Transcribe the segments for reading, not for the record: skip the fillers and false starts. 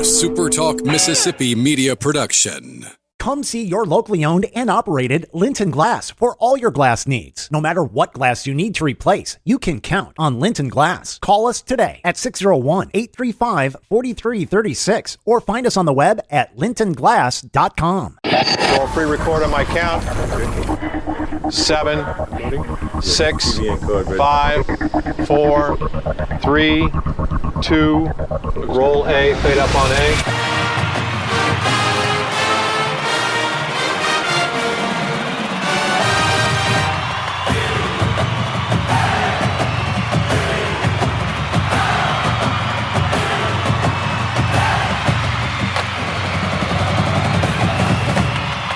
SuperTalk Mississippi media production. Come see your locally owned and operated Linton Glass for all your glass needs. No matter what glass you need to replace, you can count on Linton Glass. Call us today at 601-835-4336 or find us on the web at lintonglass.com. Roll pre-record on my count. 7, 6, 5, 4, 3, 2. Roll A, fade up on A.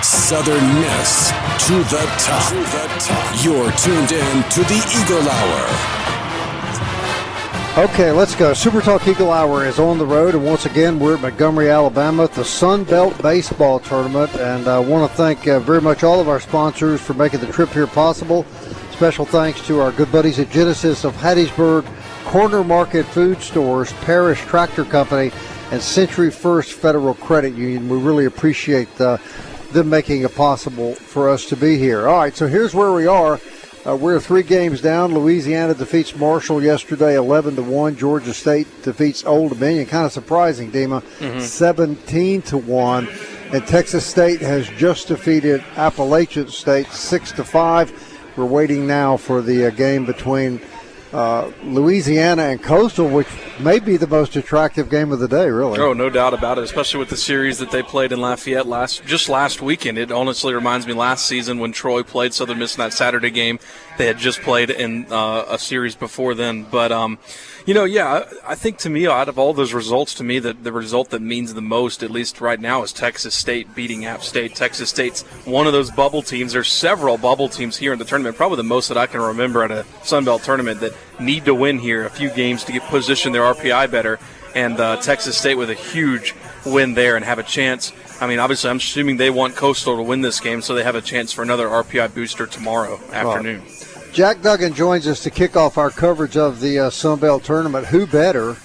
Southern Miss to the top. You're tuned in to the Eagle Hour. Okay, let's go. SuperTalk Eagle Hour is on the road, and once again, we're at Montgomery, Alabama at the Sun Belt Baseball Tournament, and I want to thank very much all of our sponsors for making the trip here possible. Special thanks to our good buddies at Genesis of Hattiesburg, Corner Market Food Stores, Parish Tractor Company, and Century First Federal Credit Union. We really appreciate them making it possible for us to be here. All right, so here's where we are. We're 3 games down. Louisiana defeats Marshall yesterday 11-1. Georgia State defeats Old Dominion. Kind of surprising, Dima. 17-1. And Texas State has just defeated Appalachian State 6-5. We're waiting now for the game between Louisiana and Coastal, which may be the most attractive game of the day, really. Oh, no doubt about it, especially with the series that they played in Lafayette last weekend. It honestly reminds me last season when Troy played Southern Miss in that Saturday game. They had just played in a series before then. But, I think to me, out of all those results, to me, the result that means the most, at least right now, is Texas State beating App State. Texas State's one of those bubble teams. There's several bubble teams here in the tournament, probably the most that I can remember at a Sun Belt tournament that need to win here a few games to get position their RPI better. And Texas State with a huge win there and have a chance. I mean, obviously, I'm assuming they want Coastal to win this game, so they have a chance for another RPI booster tomorrow afternoon. Jack Duggan joins us to kick off our coverage of the Sun Belt Tournament. Who better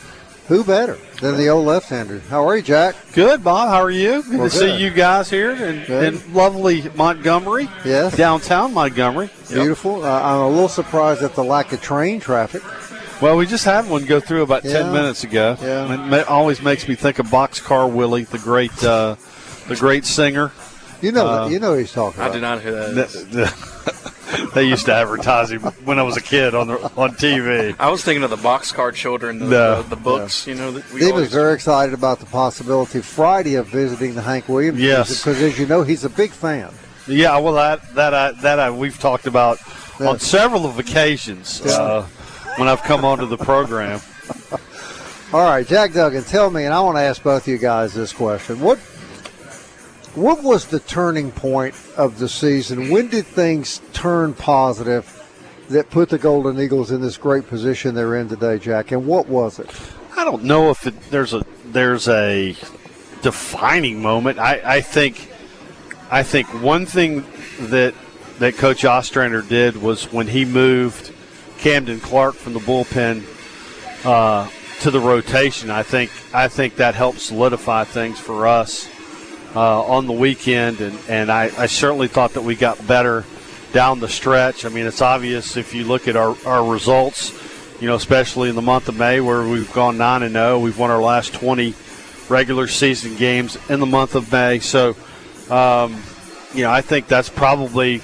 than the old left-hander? How are you, Jack? Good, Bob. How are you? Good to see you guys here in lovely Montgomery. Yes. Downtown Montgomery. Beautiful. I'm a little surprised at the lack of train traffic. Well, we just had one go through about 10 minutes ago. Yeah. It always makes me think of Boxcar Willie, the great singer. You know who he's talking about. I do not hear that. They used to advertise him when I was a kid on TV. I was thinking of the Boxcar Children, the books. Yeah. He was very excited about the possibility Friday of visiting the Hank Williams. Yes, because as you know, he's a big fan. Yeah, well, that we've talked about on several of occasions when I've come onto the program. All right, Jack Duggan, tell me, and I want to ask both of you guys this question: What was the turning point of the season? When did things turn positive that put the Golden Eagles in this great position they're in today, Jack? And what was it? I don't know if there's a defining moment. I think one thing that Coach Ostrander did was when he moved Camden Clark from the bullpen to the rotation. I think that helped solidify things for us on the weekend, and I certainly thought that we got better down the stretch. I mean, it's obvious if you look at our results, especially in the month of May where we've gone 9-0. We've won our last 20 regular season games in the month of May. So, I think that's probably,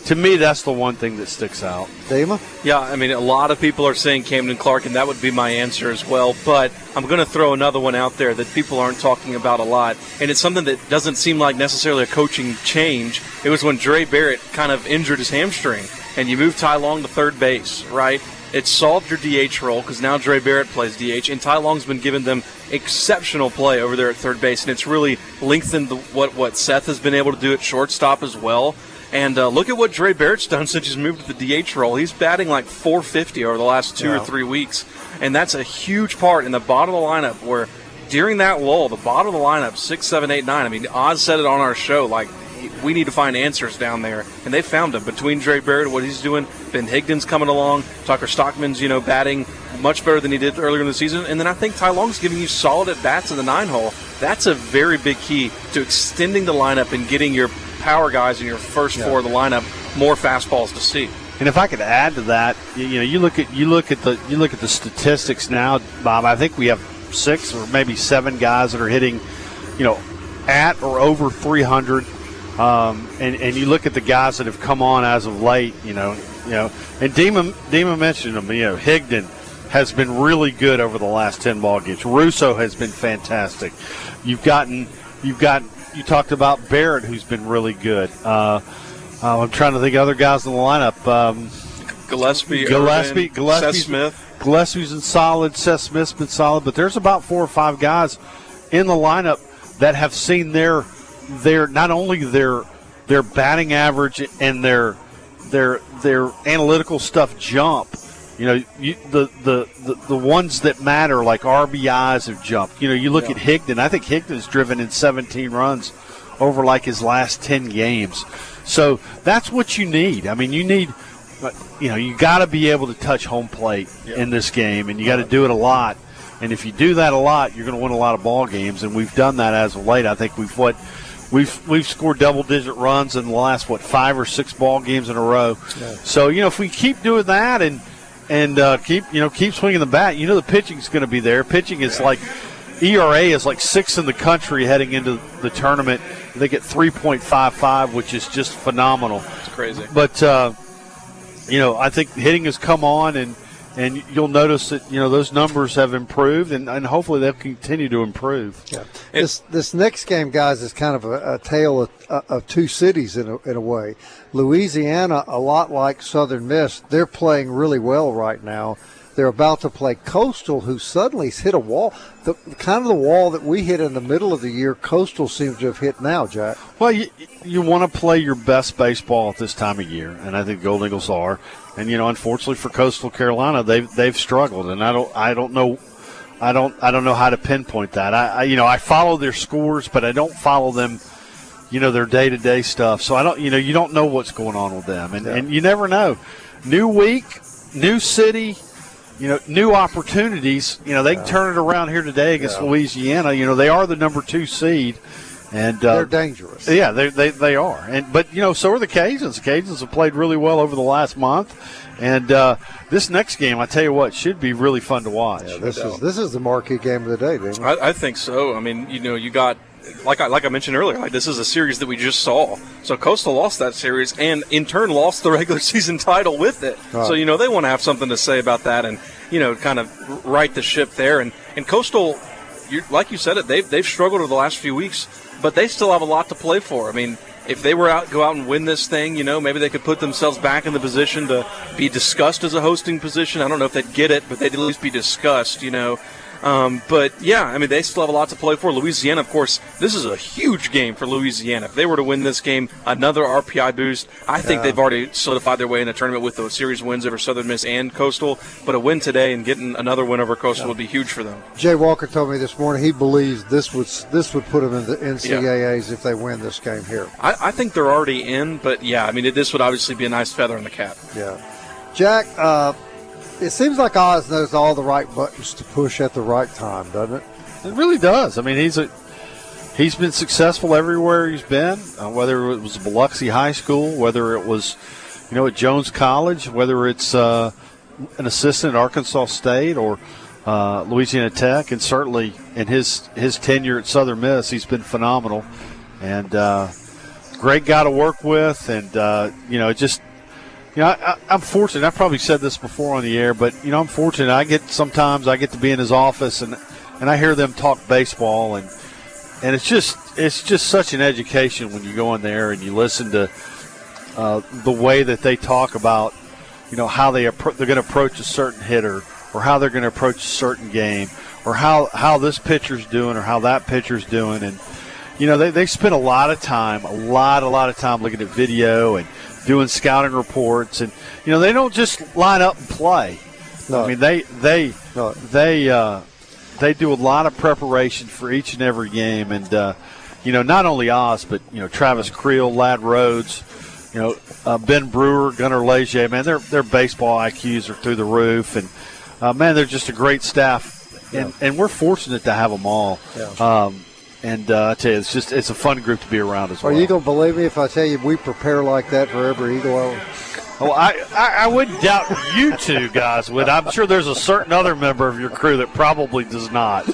to me, that's the one thing that sticks out. Dima? Yeah, I mean, a lot of people are saying Camden Clark, and that would be my answer as well. But I'm going to throw another one out there that people aren't talking about a lot, and it's something that doesn't seem like necessarily a coaching change. It was when Dre Barrett kind of injured his hamstring, and you moved Ty Long to third base, right? It solved your DH role because now Dre Barrett plays DH, and Ty Long's been giving them exceptional play over there at third base, and it's really lengthened what Seth has been able to do at shortstop as well. And look at what Dre Barrett's done since he's moved to the DH role. He's batting like .450 over the last 2 or 3 weeks. And that's a huge part in the bottom of the lineup where during that lull, the bottom of the lineup, 6, 7, 8, 9, I mean, Oz said it on our show, like we need to find answers down there, and they found them between Dre Barrett, what he's doing. Ben Higdon's coming along. Tucker Stockman's batting much better than he did earlier in the season, and then I think Ty Long's giving you solid at bats in the 9-hole. That's a very big key to extending the lineup and getting your power guys in your first four of the lineup more fastballs to see. And if I could add to that, you look at the statistics now, Bob. I think we have 6 or maybe 7 guys that are hitting, at or over 300. And you look at the guys that have come on as of late, and Dima mentioned them. Higdon has been really good over the last 10 ball games. Russo has been fantastic. You talked about Barrett, who's been really good. I'm trying to think of other guys in the lineup. Gillespie, Seth Smith. Gillespie's been solid. Seth Smith's been solid. But there's about 4 or 5 guys in the lineup that have seen their not only their batting average and their analytical stuff jump. The ones that matter, like RBIs, have jumped. You look at Higdon. I think Higdon's driven in 17 runs over like his last 10 games. So that's what you need. I mean, you got to be able to touch home plate in this game, and you got to do it a lot. And if you do that a lot, you're going to win a lot of ball games. And we've done that as of late. I think we've scored double-digit runs in the last 5 or 6 ball games in a row. Yeah. So if we keep doing that and keep swinging the bat, the pitching's going to be there. Pitching is like ERA is like 6th in the country heading into the tournament. They get 3.55, which is just phenomenal. It's crazy. But I think hitting has come on, and you'll notice that those numbers have improved, and hopefully they'll continue to improve. Yeah. This next game, guys, is kind of a tale of 2 cities in a way. Louisiana, a lot like Southern Miss, they're playing really well right now. They're about to play Coastal, who suddenly has hit a wall. The kind of the wall that we hit in the middle of the year, Coastal seems to have hit now, Jack. Well, you want to play your best baseball at this time of year, and I think Golden Eagles are. And unfortunately for Coastal Carolina, they've struggled, and I don't know how to pinpoint that. I follow their scores, but I don't follow them, their day-to-day stuff. So I don't, you don't know what's going on with them, and you never know. New week, new city. New opportunities. They can turn it around here today against Louisiana. They are the number 2 seed, and they're dangerous. Yeah, they are. But so are the Cajuns. The Cajuns have played really well over the last month, and this next game, I tell you what, should be really fun to watch. Yeah, this is the marquee game of the day, David. I think so. I mean, you got. Like I mentioned earlier, this is a series that we just saw. So Coastal lost that series and, in turn, lost the regular season title with it. Right. So, they want to have something to say about that and, kind of right the ship there. And Coastal, like you said it, they've struggled over the last few weeks, but they still have a lot to play for. I mean, if they go out and win this thing, maybe they could put themselves back in the position to be discussed as a hosting position. I don't know if they'd get it, but they'd at least be discussed, But, they still have a lot to play for. Louisiana, of course, this is a huge game for Louisiana. If they were to win this game, another RPI boost. I think they've already solidified their way in the tournament with those series wins over Southern Miss and Coastal. But a win today and getting another win over Coastal would be huge for them. Jay Walker told me this morning he believes this would put them in the NCAAs if they win this game here. I think they're already in, but, this would obviously be a nice feather in the cap. Yeah. Jack, it seems like Oz knows all the right buttons to push at the right time, doesn't it? It really does. I mean, he's been successful everywhere he's been, whether it was Biloxi High School, whether it was, at Jones College, whether it's an assistant at Arkansas State or Louisiana Tech, and certainly in his tenure at Southern Miss, he's been phenomenal. And great guy to work with, and, I'm fortunate. I've probably said this before on the air, but, I'm fortunate. Sometimes I get to be in his office and I hear them talk baseball, and it's just such an education when you go in there and you listen to the way that they talk about, how they're going to approach a certain hitter or how they're going to approach a certain game or how this pitcher's doing or how that pitcher's doing. And, they spend a lot of time looking at video and doing scouting reports, and they don't just line up and play. No. I mean, they do a lot of preparation for each and every game, and not only Oz, but, Travis Creel, Ladd Rhodes, Ben Brewer, Gunnar Leger, man, their baseball IQs are through the roof. And, man, they're just a great staff. Yeah. And we're fortunate to have them all. Yeah. And I tell you, it's a fun group to be around as well. Are you going to believe me if I tell you we prepare like that for every Eagle Hour? Well, I wouldn't doubt you two guys would. I'm sure there's a certain other member of your crew that probably does not.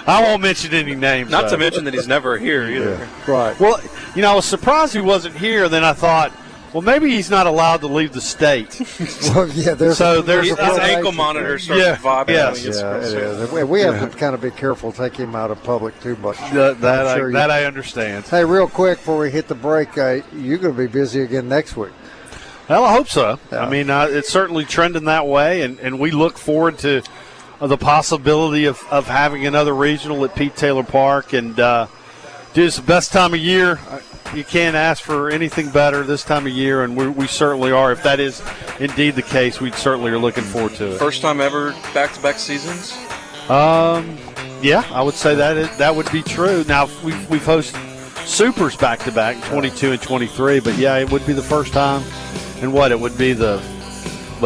I won't mention any names. Not to mention that he's never here either. Yeah. Right. Well, I was surprised he wasn't here. Then I thought, well, maybe he's not allowed to leave the state. Well, yeah, there's his ankle monitor starts vibrating. Yes. Yeah, it is. We have to kind of be careful, take him out of public too much. That I understand. Hey, real quick before we hit the break, you're going to be busy again next week. Well, I hope so. Yeah. I mean, it's certainly trending that way, and we look forward to the possibility of having another regional at Pete Taylor Park. And, dude, it's the best time of year. You can't ask for anything better this time of year, and we certainly are. If that is indeed the case, we certainly are looking forward to it. First time ever back-to-back seasons? Yeah, I would say that would be true. Now, we've hosted Supers back-to-back, 22 and 23, but, yeah, it would be the first time. And it would be the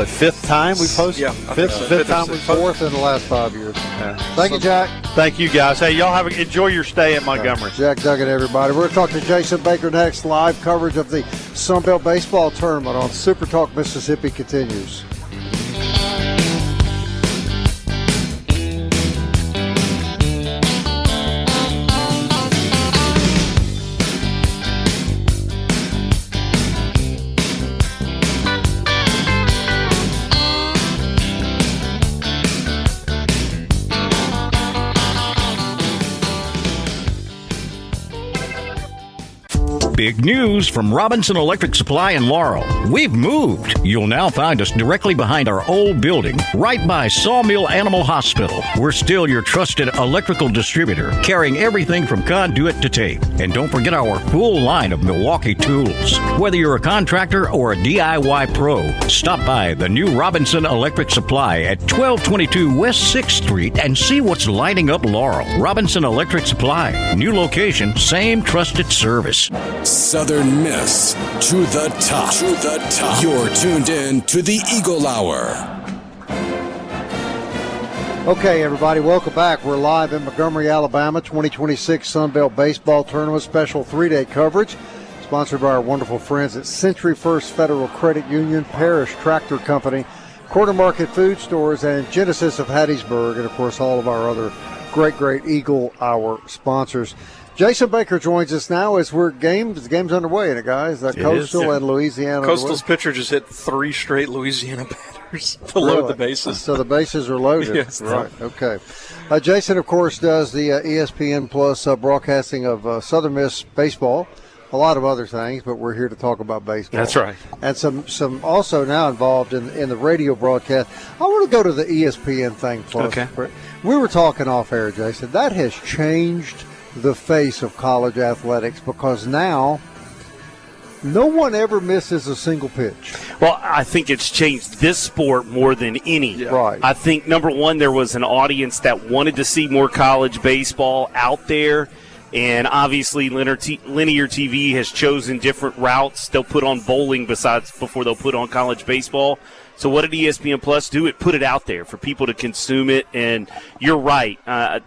fifth time we've hosted? Yeah. Fifth time we've hosted? Fourth in the last 5 years. Yeah. Thank you, Jack. Thank you, guys. Hey, y'all enjoy your stay at Montgomery. Jack Duggan, everybody. We're going to talk to Jason Baker next. Live coverage of the Sunbelt Baseball Tournament on SuperTalk Mississippi continues. Big news from Robinson Electric Supply in Laurel. We've moved. You'll now find us directly behind our old building, right by Sawmill Animal Hospital. We're still your trusted electrical distributor, carrying everything from conduit to tape. And don't forget our full line of Milwaukee tools. Whether you're a contractor or a DIY pro, stop by the new Robinson Electric Supply at 1222 West 6th Street and see what's lighting up Laurel. Robinson Electric Supply. New location, same trusted service. Southern Miss to the top. To the top. You're tuned in to the Eagle Hour. Okay, everybody, welcome back. We're live in Montgomery, Alabama, 2026 Sunbelt Baseball Tournament special 3-day coverage, sponsored by our wonderful friends at Century First Federal Credit Union, Parish Tractor Company, Corner Market Food Stores, and Genesis of Hattiesburg, and, of course, all of our other great Eagle Hour sponsors. Jason Baker joins us now as the game's underway, and guys, Coastal and Louisiana. Coastal's pitcher just hit 3 straight Louisiana batters to load the bases. So the bases are loaded. Yes. Right, okay. Jason, of course, does the ESPN Plus broadcasting of Southern Miss baseball, a lot of other things, but we're here to talk about baseball. That's right. And some also now involved in the radio broadcast. I want to go to the ESPN thing first. Okay. We were talking off air, Jason. That has changed the face of college athletics because now no one ever misses a single pitch. Well, I think it's changed this sport more than any. Yeah. Right. I think, number one, there was an audience that wanted to see more college baseball out there. And obviously, linear TV has chosen different routes. They'll put on bowling before they'll put on college baseball. So what did ESPN Plus do? It put it out there for people to consume it. And you're right.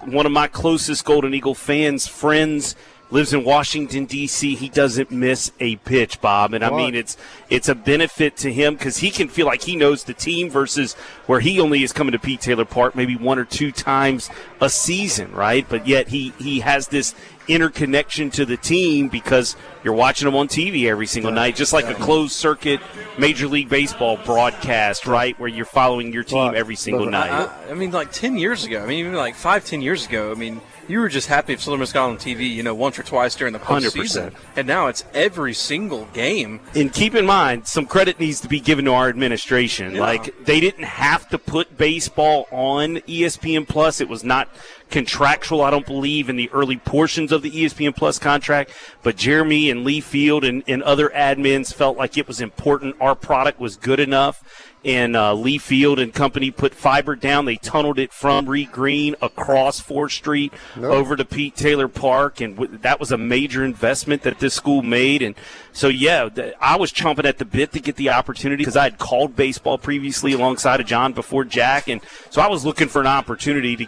One of my closest Golden Eagle friends, lives in Washington, D.C. He doesn't miss a pitch, Bob. And, I mean, it's a benefit to him because he can feel like he knows the team versus where he only is coming to Pete Taylor Park maybe 1 or 2 times a season, right? But yet he has this interconnection to the team because you're watching them on TV every single night, just like a closed-circuit Major League Baseball broadcast, right, where you're following your team every single night. I mean, like 10 years ago, even like 5-10 years ago, you were just happy if Southern Miss got on TV, once or twice during the postseason. 100%. And now it's every single game. And keep in mind, some credit needs to be given to our administration. Yeah. Like, they didn't have to put baseball on ESPN Plus. It was not contractual, I don't believe, in the early portions of the ESPN Plus contract. But Jeremy and Lee Field and other admins felt like it was important. Our product was good enough. and Lee Field and company put fiber down. They tunneled it from Reed Green across 4th Street over to Pete Taylor Park, and that was a major investment that this school made. And so, yeah, I was chomping at the bit to get the opportunity because I had called baseball previously alongside of John before Jack, and so I was looking for an opportunity to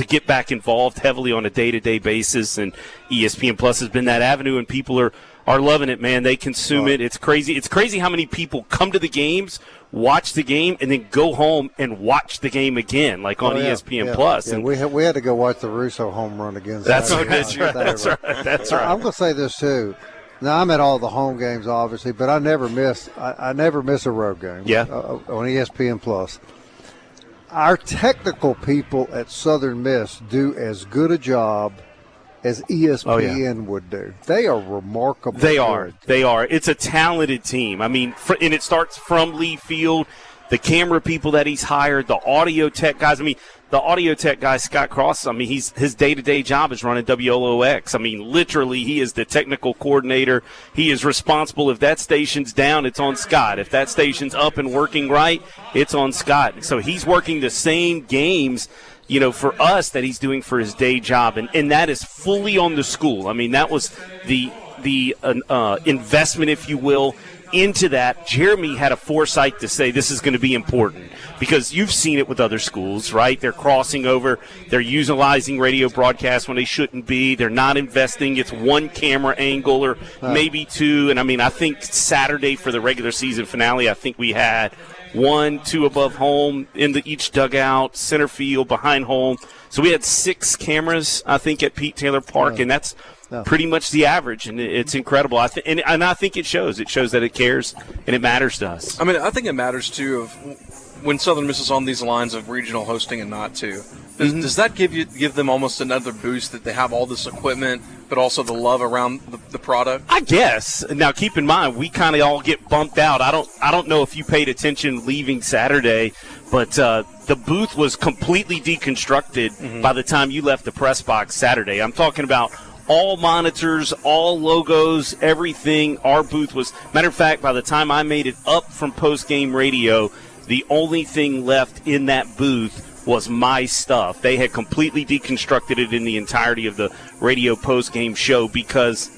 get back involved heavily on a day-to-day basis, and ESPN Plus has been that avenue, and people are loving it, man. They consume it. It's crazy. It's crazy how many people come to the games, watch the game, and then go home and watch the game again, like on ESPN Plus. Yeah, and we had to go watch the Russo home run again. That's right. That's right. I'm going to say this too. Now I'm at all the home games, obviously, but I never miss a road game. Yeah. On ESPN Plus. Our technical people at Southern Miss do as good a job as ESPN would do. They are remarkable. They are. It's a talented team. I mean, and it starts from Lee Field, the camera people that he's hired, the audio tech guys. I mean, the audio tech guy, Scott Cross, I mean, his day-to-day job is running WLOX. I mean, literally, he is the technical coordinator. He is responsible. If that station's down, it's on Scott. If that station's up and working right, it's on Scott. So he's working the same games, for us that he's doing for his day job, and that is fully on the school. I mean, that was the investment, if you will, into that. Jeremy had a foresight to say this is going to be important because you've seen it with other schools, right? They're crossing over. They're utilizing radio broadcasts when they shouldn't be. They're not investing. It's one camera angle or maybe two. And, I mean, I think Saturday for the regular season finale, I think we had 1, 2 above home in each dugout, center field, behind home. So we had 6 cameras, I think, at Pete Taylor Park, and that's pretty much the average, and it's incredible. And I think it shows. It shows that it cares and it matters to us. I mean, I think it matters, too, of when Southern Miss is on these lines of regional hosting and not, too. Does that give them almost another boost that they have all this equipment, but also the love around the product? I guess. Now, keep in mind, we kind of all get bumped out. I don't know if you paid attention leaving Saturday, but the booth was completely deconstructed by the time you left the press box Saturday. I'm talking about all monitors, all logos, everything. Our booth was, matter of fact, by the time I made it up from post-game radio, the only thing left in that booth was my stuff. They had completely deconstructed it in the entirety of the radio post-game show because,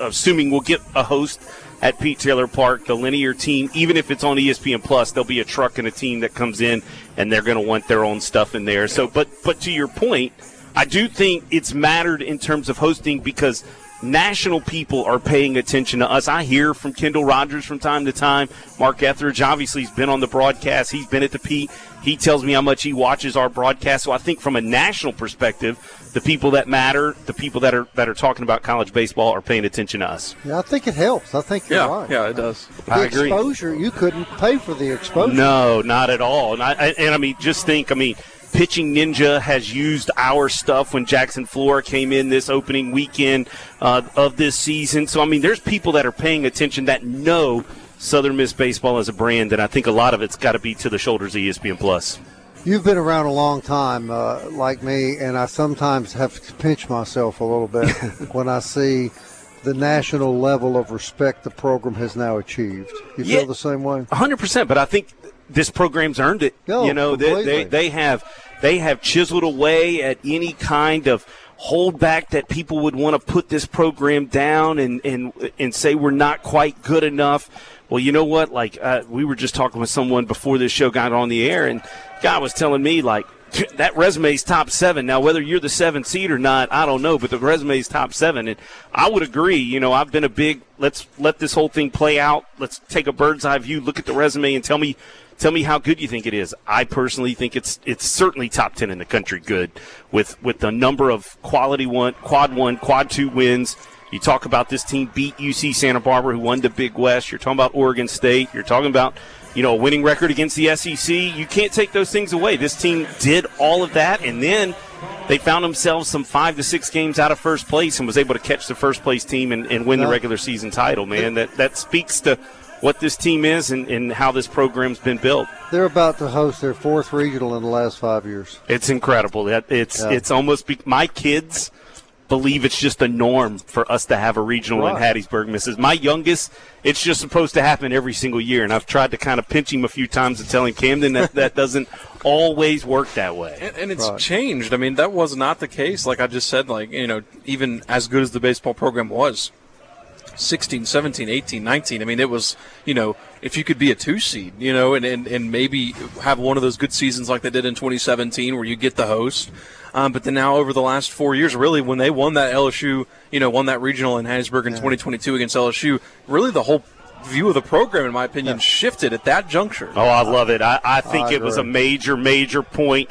assuming we'll get a host at Pete Taylor Park, the linear team, even if it's on ESPN Plus, there'll be a truck and a team that comes in, and they're going to want their own stuff in there. So, but to your point, I do think it's mattered in terms of hosting because national people are paying attention to us. I hear from Kendall Rogers from time to time. Mark Etheridge, obviously, has been on the broadcast. He's been at the Pete. He tells me how much he watches our broadcast. So I think from a national perspective, the people that matter, the people that are talking about college baseball are paying attention to us. Yeah, I think it helps. I think you're right. Yeah, it does. I agree. Exposure, you couldn't pay for the exposure. No, not at all. And I mean, just think, Pitching Ninja has used our stuff when Jackson Flora came in this opening weekend of this season. So, there's people that are paying attention that know Southern Miss baseball as a brand, and I think a lot of it's got to be to the shoulders of ESPN Plus. You've been around a long time, like me, and I sometimes have to pinch myself a little bit when I see the national level of respect the program has now achieved. You feel the same way? 100%, but I think this program's earned it. No, they have chiseled away at any kind of holdback that people would want to put this program down and say we're not quite good enough. Well, you know what? We were just talking with someone before this show got on the air, and guy was telling me, that resume's top 7. Now, whether you're the 7th seed or not, I don't know, but the resume's top 7. And I would agree. I've been a big, let's let this whole thing play out. Let's take a bird's eye view, look at the resume, and tell me how good you think it is. I personally think it's certainly top 10 in the country good with the number of quad 2 wins. You talk about this team beat UC Santa Barbara, who won the Big West. You're talking about Oregon State. You're talking about, a winning record against the SEC. You can't take those things away. This team did all of that, and then they found themselves some 5 to 6 games out of first place and was able to catch the first place team and win the regular season title, man. That speaks to what this team is and how this program's been built. They're about to host their 4th regional in the last 5 years. It's incredible. It's almost my kids believe it's just a norm for us to have a regional in Hattiesburg, Mrs. My youngest, it's just supposed to happen every single year, and I've tried to kind of pinch him a few times and tell him, Camden, that doesn't always work that way. And it's changed. I mean, that was not the case. Like I just said, even as good as the baseball program was, 16, 17, 18, 19. I mean, it was, if you could be a 2 seed, and maybe have one of those good seasons like they did in 2017 where you get the host. But then now over the last 4 years, really, when they won that LSU, won that regional in Hattiesburg in 2022 against LSU, really the whole view of the program, in my opinion, shifted at that juncture. Oh, I love it. I think it was a major point.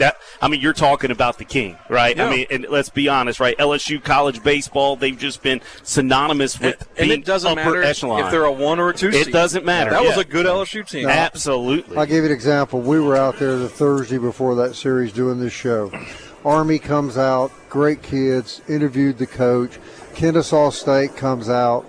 You're talking about the king, right? Yeah. And let's be honest, right? LSU college baseball, they've just been synonymous with being it doesn't upper matter echelon. If they're a 1 or a 2 seed. It doesn't matter. That was a good LSU team. No, absolutely. I'll give you an example. We were out there the Thursday before that series doing this show. Army comes out, great kids, interviewed the coach. Kennesaw State comes out,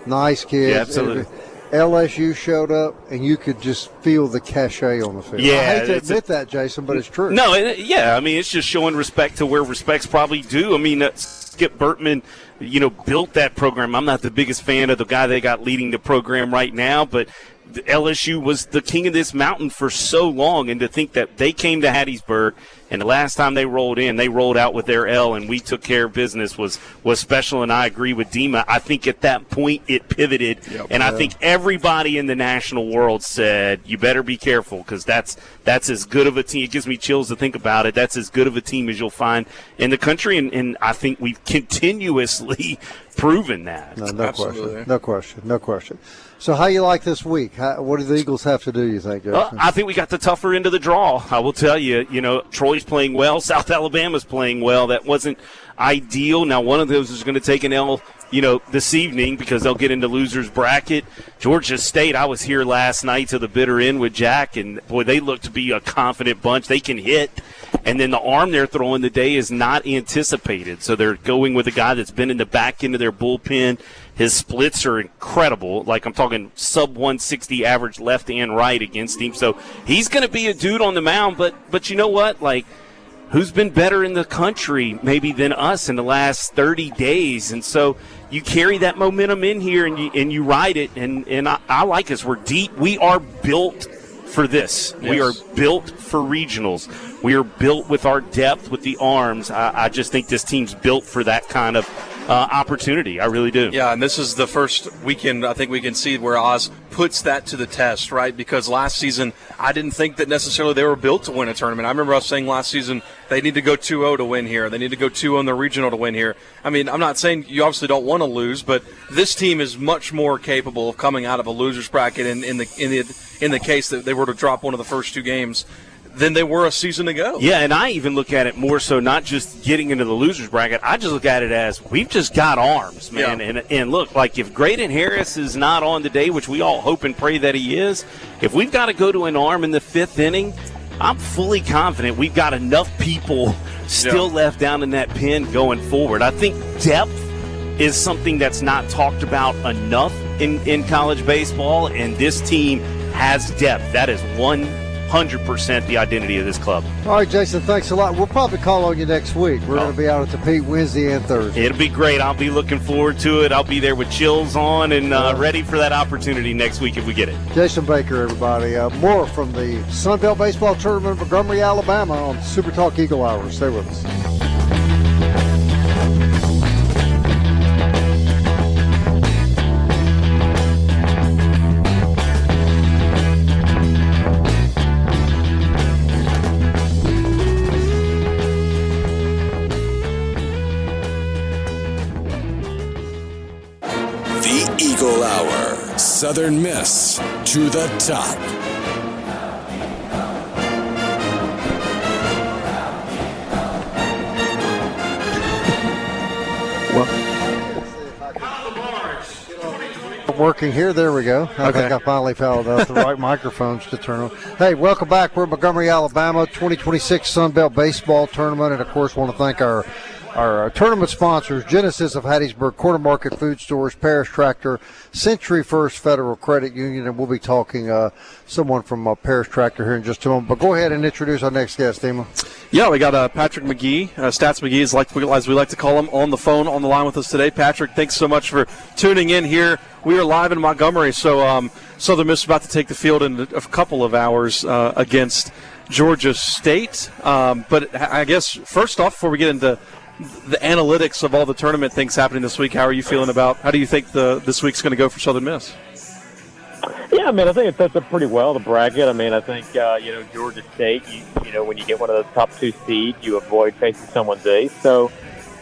nice kids. Yeah, absolutely. LSU showed up, and you could just feel the cachet on the field. Yeah, I hate to admit that, Jason, but it's true. No, it's just showing respect to where respect's probably due. Skip Burtman, built that program. I'm not the biggest fan of the guy they got leading the program right now, but LSU was the king of this mountain for so long, and to think that they came to Hattiesburg, and the last time they rolled in, they rolled out with their L, and we took care of business was special, and I agree with Dima. I think at that point it pivoted, I think everybody in the national world said, you better be careful, because that's as good of a team. It gives me chills to think about it. That's as good of a team as you'll find in the country, and I think we've continuously proven that. No question. So how you like this week? What do the Eagles have to do, you think, Jason? I think we got the tougher end of the draw. I will tell you, Troy's playing well. South Alabama's playing well. That wasn't ideal. Now, one of those is going to take an L, this evening because they'll get into loser's bracket. Georgia State, I was here last night to the bitter end with Jack, and, boy, they look to be a confident bunch. They can hit. And then the arm they're throwing today is not anticipated. So they're going with a guy that's been in the back end of their bullpen. His splits are incredible. Like, I'm talking sub-160 average left and right against him. So he's going to be a dude on the mound. But you know what? Like, who's been better in the country maybe than us in the last 30 days? And so you carry that momentum in here and you ride it. And I like us. We're deep. We are built for this. Yes. We are built for regionals. We are built with our depth, with the arms. I just think this team's built for that kind of opportunity. I really do. Yeah, and this is the first weekend I think we can see where Oz puts that to the test, right? Because last season I didn't think that necessarily they were built to win a tournament. I remember us saying last season they need to go 2-0 to win here. They need to go 2-0 in the regional to win here. I mean, I'm not saying you obviously don't want to lose, but this team is much more capable of coming out of a loser's bracket in the case that they were to drop one of the first 2 games than they were a season ago. Yeah, and I even look at it more so not just getting into the loser's bracket. I just look at it as we've just got arms, man. Yeah. And look, like if Graydon Harris is not on today, which we all hope and pray that he is, if we've got to go to an arm in the 5th inning, I'm fully confident we've got enough people still left down in that pen going forward. I think depth is something that's not talked about enough in college baseball, and this team has depth. That is 100% the identity of this club. All right, Jason, thanks a lot. We'll probably call on you next week. We're going to be out at the Pete Wednesday and Thursday. It'll be great. I'll be looking forward to it. I'll be there with chills on and ready for that opportunity next week if we get it. Jason Baker, everybody. More from the Sun Belt Baseball Tournament of Montgomery, Alabama on SuperTalk Eagle Hour. Stay with us. Eagle Hour. Southern Miss to the top. Working here. There we go. I think I finally found out the right microphones to turn on. Hey, welcome back. We're in Montgomery, Alabama, 2026 Sun Belt Baseball Tournament. And, of course, want to thank our Our tournament sponsors, Genesis of Hattiesburg, Corner Market Food Stores, Parish Tractor, Century First Federal Credit Union, and we'll be talking someone from Parish Tractor here in just a moment. But go ahead and introduce our next guest, Emma. Yeah, we got Patrick McGee, Stats McGee, as we like to call him, on the phone, on the line with us today. Patrick, thanks so much for tuning in here. We are live in Montgomery, so Southern Miss is about to take the field in a couple of hours against Georgia State. But I guess first off, before we get into the analytics of all the tournament things happening this week, how do you think this week's going to go for Southern Miss? Yeah, I mean, I think it sets up pretty well, the bracket. I mean, I think, Georgia State, when you get one of those top 2 seeds, you avoid facing someone's ace. So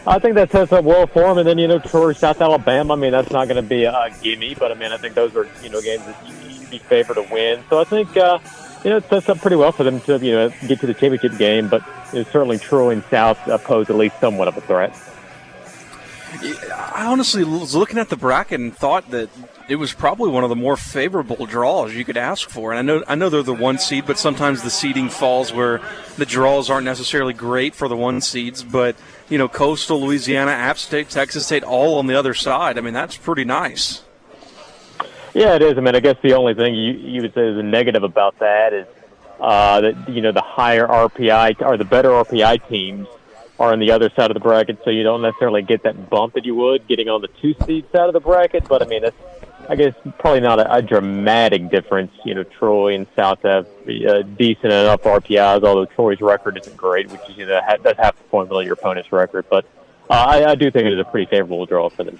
I think that sets up well for them. And then, Troy, South Alabama, I mean, that's not going to be a gimme. But, I mean, I think those are, games that you'd be favored to win. So I think, it sets up pretty well for them to, get to the championship game. But certainly Troy and South pose at least somewhat of a threat. I honestly was looking at the bracket and thought that it was probably one of the more favorable draws you could ask for. And I know they're the 1 seed, but sometimes the seeding falls where the draws aren't necessarily great for the 1 seeds. But, Coastal, Louisiana, App State, Texas State, all on the other side. I mean, that's pretty nice. Yeah, it is. I mean, I guess the only thing you would say is a negative about that is that, the higher RPI or the better RPI teams are on the other side of the bracket, so you don't necessarily get that bump that you would getting on the 2 seed side of the bracket. But I mean, that's, I guess, probably not a dramatic difference. Troy and South have decent enough RPIs, although Troy's record isn't great, which is that's half the formula of your opponent's record. But I do think it is a pretty favorable draw for them.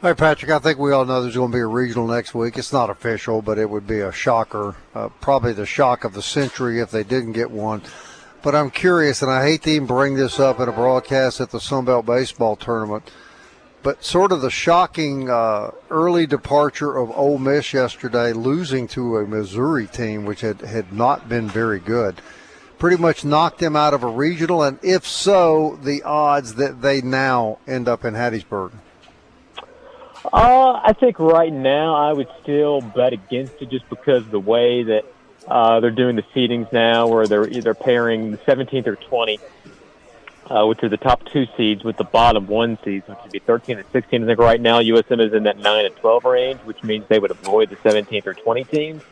All right, Patrick, I think we all know there's going to be a regional next week. It's not official, but it would be a shocker, probably the shock of the century if they didn't get one. But I'm curious, and I hate to even bring this up in a broadcast at the Sunbelt Baseball Tournament, but sort of the shocking early departure of Ole Miss yesterday, losing to a Missouri team which had not been very good, pretty much knocked them out of a regional, and if so, the odds that they now end up in Hattiesburg. I think right now I would still bet against it just because of the way that they're doing the seedings now, where they're either pairing the 17th or 20th, which are the top 2 seeds, with the bottom 1 seeds, which would be 13 and 16. I think right now USM is in that 9 and 12 range, which means they would avoid the 17th or 20 teams.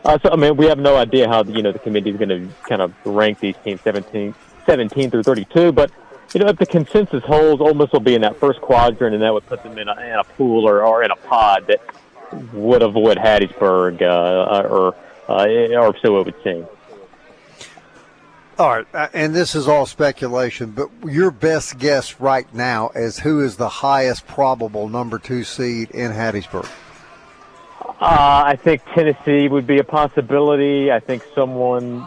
So, I mean, we have no idea how the committee is going to kind of rank these teams 17 through 32. But if the consensus holds, Ole Miss will be in that first quadrant, and that would put them in a pool or in a pod that would avoid Hattiesburg or so it would seem. All right, and this is all speculation, but your best guess right now is who is the highest probable number 2 seed in Hattiesburg? I think Tennessee would be a possibility. I think someone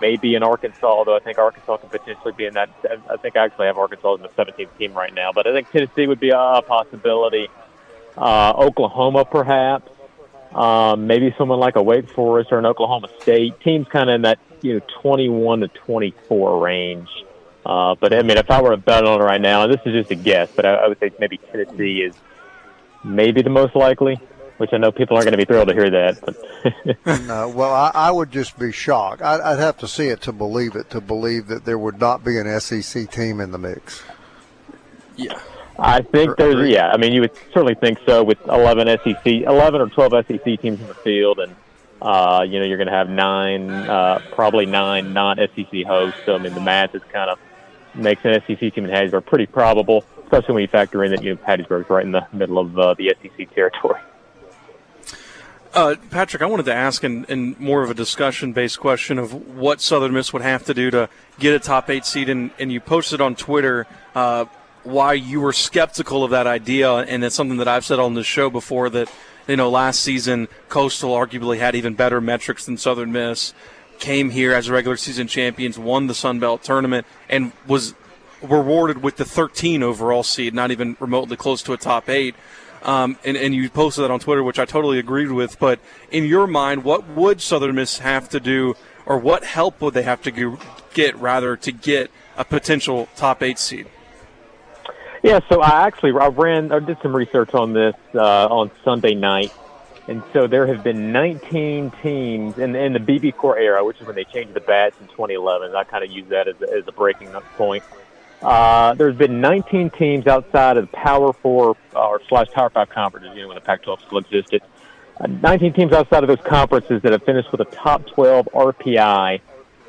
maybe in Arkansas, although I think Arkansas could potentially be in that. I think I actually have Arkansas in the 17th team right now, but I think Tennessee would be a possibility. Oklahoma, perhaps. Maybe someone like a Wake Forest or an Oklahoma State. Teams kind of in that 21 to 24 range. But I mean, if I were to bet on it right now, and this is just a guess, but I would say maybe Tennessee is maybe the most likely, which I know people aren't going to be thrilled to hear that. But No, well, I would just be shocked. I'd have to see it to believe that there would not be an SEC team in the mix. Yeah. I think I mean, you would certainly think so with 11 or 12 SEC teams in the field, and you're going to have probably 9 non-SEC hosts. So I mean, the math is kind of makes an SEC team in Hattiesburg pretty probable, especially when you factor in that Hattiesburg's right in the middle of the SEC territory. Patrick, I wanted to ask in more of a discussion-based question of what Southern Miss would have to do to get a top 8 seed, and you posted on Twitter why you were skeptical of that idea, and it's something that I've said on this show before, that last season Coastal arguably had even better metrics than Southern Miss, came here as regular season champions, won the Sun Belt tournament, and was rewarded with the 13 overall seed, not even remotely close to a top 8. And you posted that on Twitter, which I totally agreed with. But in your mind, what would Southern Miss have to do, or what help would they have to get to get a potential top 8 seed? Yeah, so I did some research on this on Sunday night, and so there have been 19 teams in the BB Core era, which is when they changed the bats in 2011. I kind of use that as a breaking point. there's been 19 teams outside of the Power 4 or / Power 5 conferences, when the Pac-12 still existed. 19 teams outside of those conferences that have finished with a top 12 RPI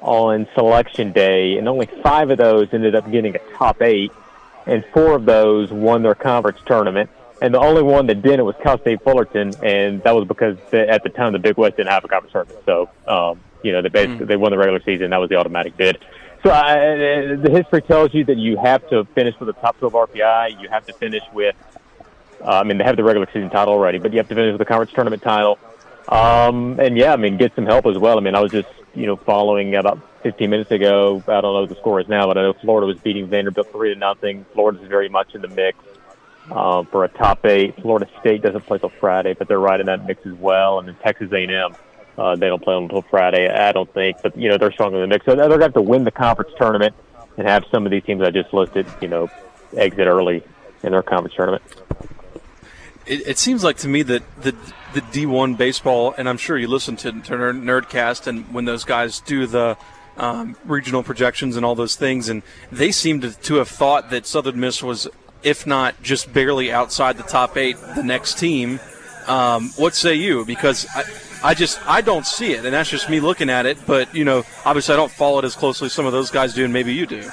on Selection Day, and only 5 of those ended up getting a top 8, and 4 of those won their conference tournament. And the only one that didn't was Cal State Fullerton, and that was because at the time the Big West didn't have a conference tournament. So, they won the regular season. That was the automatic bid. So the history tells you that you have to finish with a top 12 RPI. You have to finish with, they have the regular season title already, but you have to finish with the conference tournament title. Get some help as well. I was just, following about 15 minutes ago. I don't know what the score is now, but I know Florida was beating Vanderbilt 3-0. Florida's very much in the mix for a top 8. Florida State doesn't play till Friday, but they're right in that mix as well. And then Texas A&M. They don't play until Friday, I don't think. But, they're strong in the mix. So they're going to have to win the conference tournament and have some of these teams I just listed, exit early in their conference tournament. It seems like to me that the D1 baseball, and I'm sure you listen to Nerdcast and when those guys do the regional projections and all those things, and they seem to have thought that Southern Miss was, if not just barely outside the top 8, the next team. What say you? Because I don't see it, and that's just me looking at it. But, obviously I don't follow it as closely as some of those guys do, and maybe you do.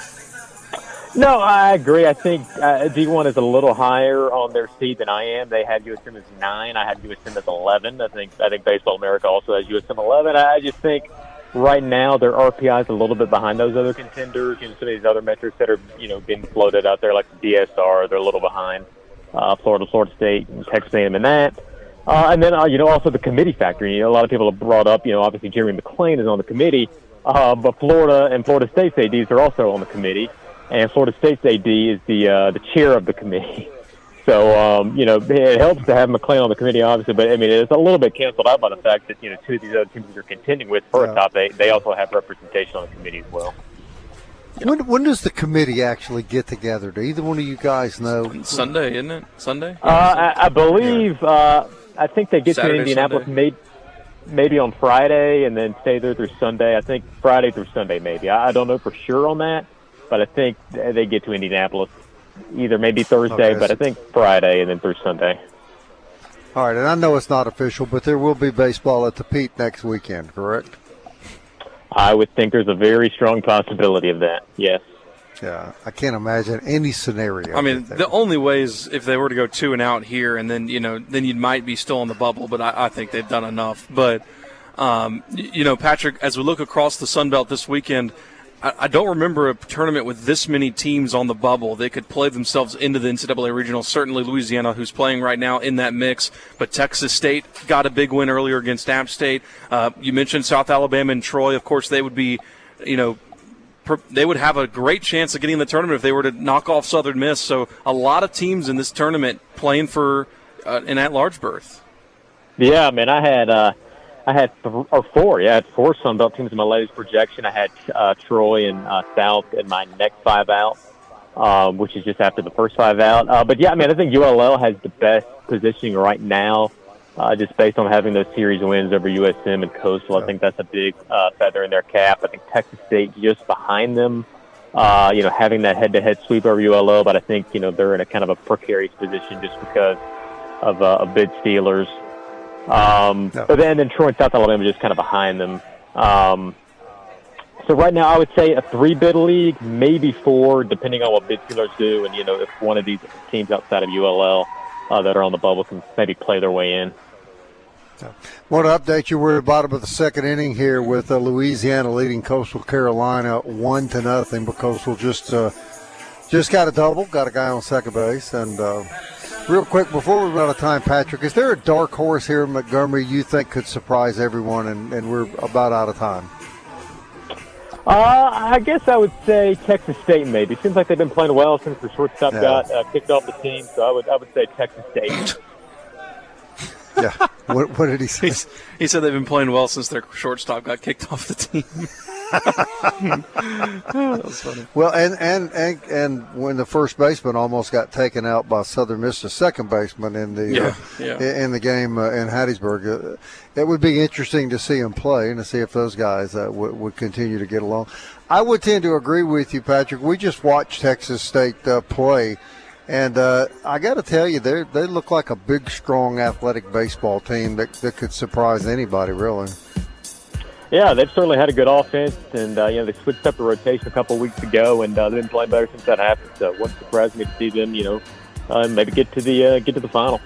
No, I agree. I think D1 is a little higher on their seed than I am. They had USM as 9. I had USM as 11. I think Baseball America also has USM 11. I just think right now their RPI is a little bit behind those other contenders. Some of these other metrics that are being floated out there, like the DSR, they're a little behind Florida State, and Texas A&M in that. And then also the committee factor. A lot of people have brought up. Obviously Jeremy McClain is on the committee, but Florida and Florida State's ADs are also on the committee. And Florida State's AD is the chair of the committee. So, it helps to have McClain on the committee, obviously, but, it's a little bit canceled out by the fact that, 2 of these other teams that are contending with for a top 8, they also have representation on the committee as well. When does the committee actually get together? Do either one of you guys know? Sunday, isn't it? Sunday? I believe, I think they get Saturday, to Indianapolis maybe on Friday and then stay there through Sunday. I think Friday through Sunday maybe. I don't know for sure on that. But I think they get to Indianapolis either maybe Thursday, but I think Friday and then through Sunday. All right, and I know it's not official, but there will be baseball at the Pete next weekend, correct? I would think there's a very strong possibility of that, yes. Yeah, I can't imagine any scenario. The only way is if they were to go 2 and out here, and then then you might be still on the bubble. But I think they've done enough. But Patrick, as we look across the Sun Belt this weekend, I don't remember a tournament with this many teams on the bubble. They could play themselves into the NCAA regional. Certainly Louisiana, who's playing right now, in that mix. But Texas State got a big win earlier against App State. You mentioned South Alabama and Troy. Of course, they would be, they would have a great chance of getting in the tournament if they were to knock off Southern Miss. So a lot of teams in this tournament playing for an at-large berth. Yeah, man, I had 4 Sun Belt teams in my latest projection. I had Troy and South in my next 5 out, which is just after the first 5 out. I think ULL has the best positioning right now, just based on having those series wins over USM and Coastal. I think that's a big feather in their cap. I think Texas State just behind them, having that head-to-head sweep over ULL, but I think, they're in a kind of a precarious position just because of bid stealers. But then Troy and South Alabama just kind of behind them. So right now I would say a 3-bid league, maybe 4, depending on what bid stealers do. And, if one of these teams outside of ULL that are on the bubble can maybe play their way in. Want to update you, we're at the bottom of the second inning here with Louisiana leading Coastal Carolina 1-0, but Coastal just got a double, got a guy on second base. And real quick, before we run out of time, Patrick, is there a dark horse here in Montgomery you think could surprise everyone, and we're about out of time? I guess I would say Texas State maybe. Seems like they've been playing well since the shortstop got kicked off the team, so I would say Texas State. Yeah. What did he say? He said they've been playing well since their shortstop got kicked off the team. That was funny. Well, and when the first baseman almost got taken out by Southern Miss's second baseman in the in the game in Hattiesburg, it would be interesting to see him play and to see if those guys would continue to get along. I would tend to agree with you, Patrick. We just watched Texas State play. And I got to tell you, they look like a big, strong, athletic baseball team that could surprise anybody, really. Yeah, they've certainly had a good offense, and they switched up the rotation a couple of weeks ago, and they've been playing better since that happened. So it wouldn't surprise me to see them, maybe get to the final.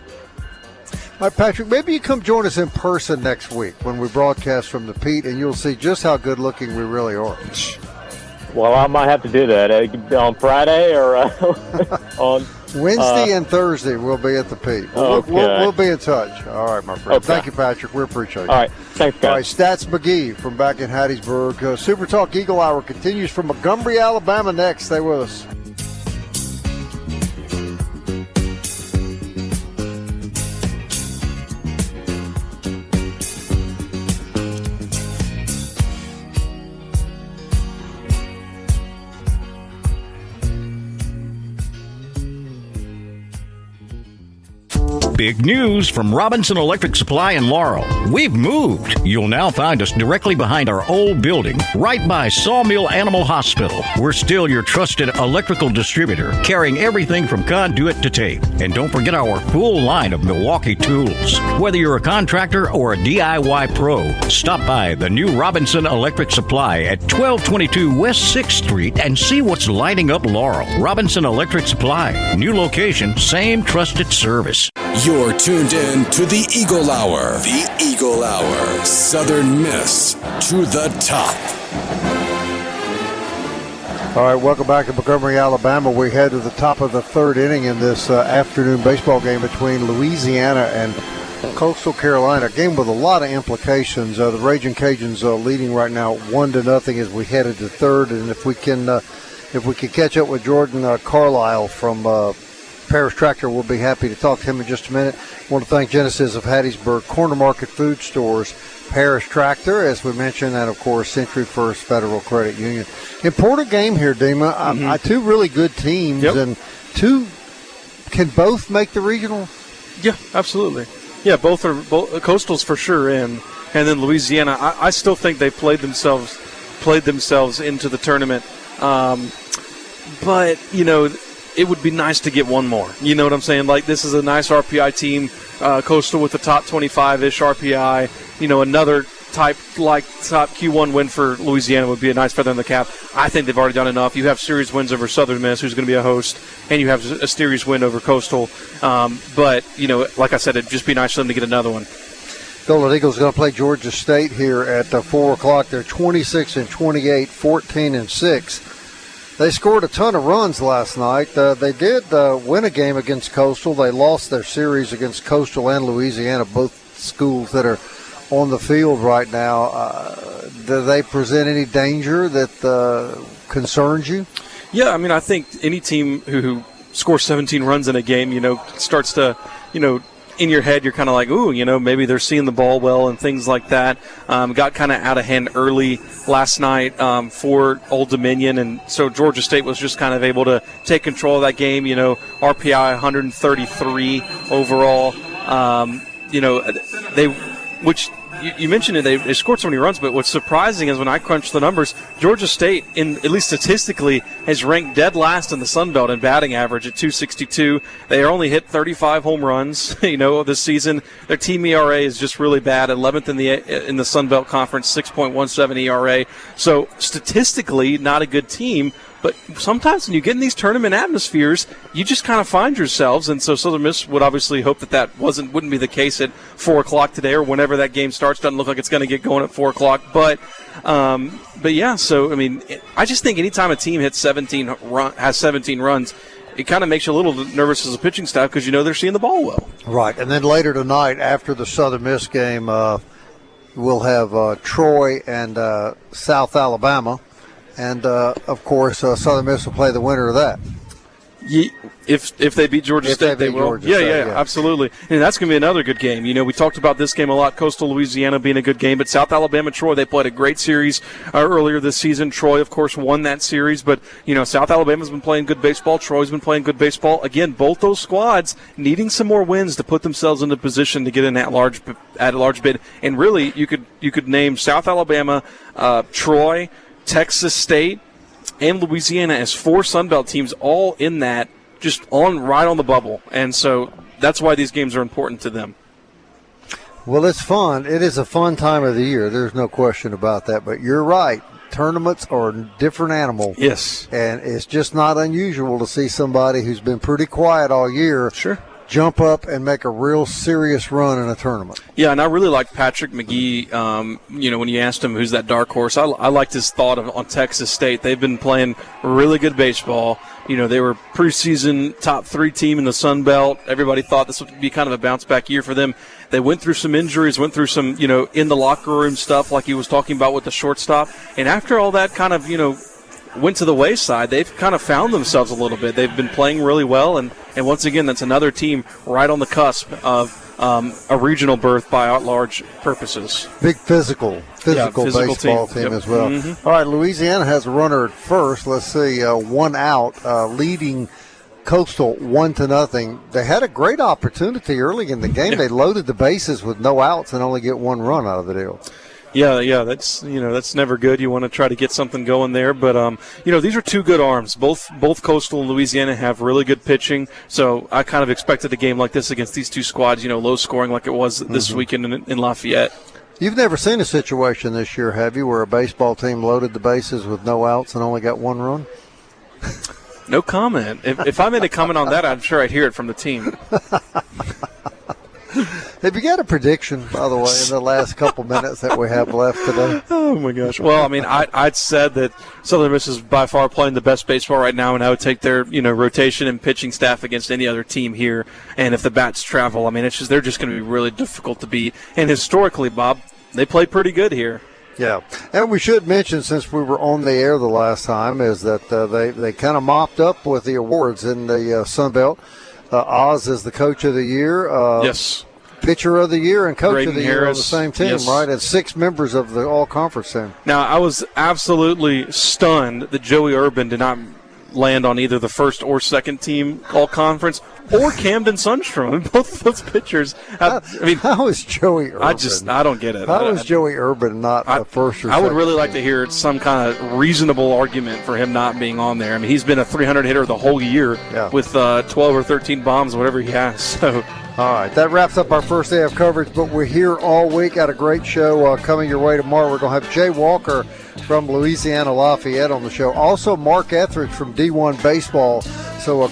All right, Patrick, maybe you come join us in person next week when we broadcast from the Pete, and you'll see just how good-looking we really are. Well, I might have to do that on Friday or on Wednesday and Thursday. We'll be at the Pete. We'll be in touch. All right, my friend. Okay. Thank you, Patrick. We appreciate it. All right, thanks, guys. All right, Stats McGee from back in Hattiesburg. Super Talk Eagle Hour continues from Montgomery, Alabama. Next, stay with us. Big news from Robinson Electric Supply in Laurel. We've moved. You'll now find us directly behind our old building, right by Sawmill Animal Hospital. We're still your trusted electrical distributor, carrying everything from conduit to tape. And don't forget our full line of Milwaukee tools. Whether you're a contractor or a DIY pro, stop by the new Robinson Electric Supply at 1222 West 6th Street and see what's lighting up Laurel. Robinson Electric Supply. New location, same trusted service. You're tuned in to the Eagle Hour. The Eagle Hour. Southern Miss to the top. All right, welcome back to Montgomery, Alabama. We head to the top of the third inning in this afternoon baseball game between Louisiana and Coastal Carolina. A game with a lot of implications. The Raging Cajuns leading right now 1-0 as we head into third. And if we can catch up with Jordan Carlisle from Paris Tractor, we'll be happy to talk to him in just a minute. I want to thank Genesis of Hattiesburg, Corner Market Food Stores, Paris Tractor, as we mentioned, and, of course, Century First Federal Credit Union. Important game here, Dima. Two really good teams, and two can both make the regional. Yeah, absolutely. Yeah, both Coastal's for sure in, and then Louisiana. I still think they played themselves into the tournament, but it would be nice to get one more. You know what I'm saying? Like, this is a nice RPI team, Coastal with the top 25-ish RPI. Another top Q1 win for Louisiana would be a nice feather in the cap. I think they've already done enough. You have series wins over Southern Miss, who's going to be a host, and you have a series win over Coastal. But, like I said, it'd just be nice for them to get another one. Golden Eagles going to play Georgia State here at 4 o'clock. They're 26-28, 14-6. They scored a ton of runs last night. They did win a game against Coastal. They lost their series against Coastal and Louisiana, both schools that are on the field right now. Do they present any danger that concerns you? Yeah, I mean, I think any team who scores 17 runs in a game, starts to, in your head, you're kind of like, ooh, maybe they're seeing the ball well and things like that. Got kind of out of hand early last night for Old Dominion, and so Georgia State was just kind of able to take control of that game. RPI 133 overall. You mentioned it, they scored so many runs, but what's surprising is when I crunch the numbers, Georgia State, at least statistically, has ranked dead last in the Sun Belt in batting average at 262. They only hit 35 home runs, this season. Their team ERA is just really bad, 11th in the Sun Belt Conference, 6.17 ERA. So statistically, not a good team. But sometimes when you get in these tournament atmospheres, you just kind of find yourselves. And so Southern Miss would obviously hope that wouldn't be the case at 4 o'clock today or whenever that game starts. Doesn't look like it's going to get going at 4 o'clock. But yeah, so, I mean, I just think anytime a team has 17 runs, it kind of makes you a little nervous as a pitching staff because they're seeing the ball well. Right. And then later tonight, after the Southern Miss game, we'll have Troy and South Alabama. And, of course, Southern Miss will play the winner of that. If they beat Georgia State, they will. Yeah, absolutely. And that's going to be another good game. We talked about this game a lot, Coastal Louisiana being a good game, but South Alabama, Troy, they played a great series earlier this season. Troy, of course, won that series, but, South Alabama's been playing good baseball. Troy's been playing good baseball. Again, both those squads needing some more wins to put themselves in a position to get in at large bid. And really, you could name South Alabama, Troy, Texas State, and Louisiana as 4 Sun Belt teams all in that, just right on the bubble. And so that's why these games are important to them. Well, it's fun. It is a fun time of the year. There's no question about that. But you're right. Tournaments are a different animal. Yes. And it's just not unusual to see somebody who's been pretty quiet all year jump up and make a real serious run in a tournament. Yeah, and I really liked Patrick McGee. When you asked him who's that dark horse, I liked his thought on Texas State. They've been playing really good baseball. They were preseason top 3 team in the Sun Belt. Everybody thought this would be kind of a bounce-back year for them. They went through some injuries, went through some, in the locker room stuff like he was talking about with the shortstop. And after all that kind of, went to the wayside, they've kind of found themselves a little bit. They've been playing really well, and once again, that's another team right on the cusp of a regional berth by at-large purposes. Big physical baseball team as well. Mm-hmm. All right, Louisiana has a runner at first. Let's see, 1 out, leading Coastal 1-0. They had a great opportunity early in the game. They loaded the bases with no outs and only get 1 run out of the deal. Yeah, that's never good. You want to try to get something going there, but these are 2 good arms. Both Coastal and Louisiana have really good pitching, so I kind of expected a game like this against these 2 squads. Low scoring like it was this weekend in Lafayette. You've never seen a situation this year, have you, where a baseball team loaded the bases with no outs and only got 1 run? No comment. If I made a comment on that, I'm sure I'd hear it from the team. Have you got a prediction, by the way, in the last couple minutes that we have left today? Oh, my gosh. Well, I mean, I'd said that Southern Miss is by far playing the best baseball right now, and I would take their, rotation and pitching staff against any other team here. And if the bats travel, I mean, they're just going to be really difficult to beat. And historically, Bob, they play pretty good here. Yeah, and we should mention, since we were on the air the last time, is that they kind of mopped up with the awards in the Sun Belt. Oz is the coach of the year. Yes. Pitcher of the year and coach Braden of the year Harris, on the same team, yes. right? And 6 members of the all-conference team. Now, I was absolutely stunned that Joey Urban did not land on either the first or second team all-conference or Camden Sundstrom. Both those pitchers. How is Joey Urban? I don't get it. How is Joey Urban not a first or second? I would really like to hear some kind of reasonable argument for him not being on there. I mean, he's been a 300 hitter the whole year with 12 or 13 bombs, whatever he has. So. All right, that wraps up our first day of coverage, but we're here all week. Got a great show coming your way tomorrow. We're going to have Jay Walker from Louisiana Lafayette on the show. Also, Mark Etheridge from D1 Baseball. So a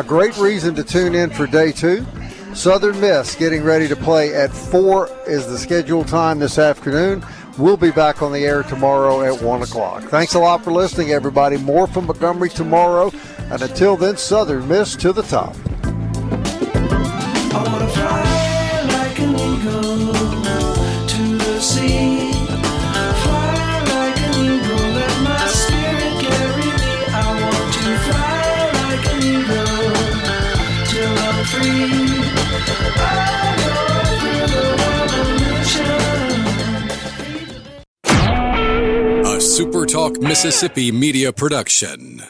great reason to tune in for day 2. Southern Miss getting ready to play at 4 is the scheduled time this afternoon. We'll be back on the air tomorrow at 1 o'clock. Thanks a lot for listening, everybody. More from Montgomery tomorrow. And until then, Southern Miss to the top. I wanna fly like an eagle to the sea. Fly like an eagle, let my spirit carry me. I want to fly like an eagle till I'm free. I go through the revolution. A SuperTalk Mississippi media production.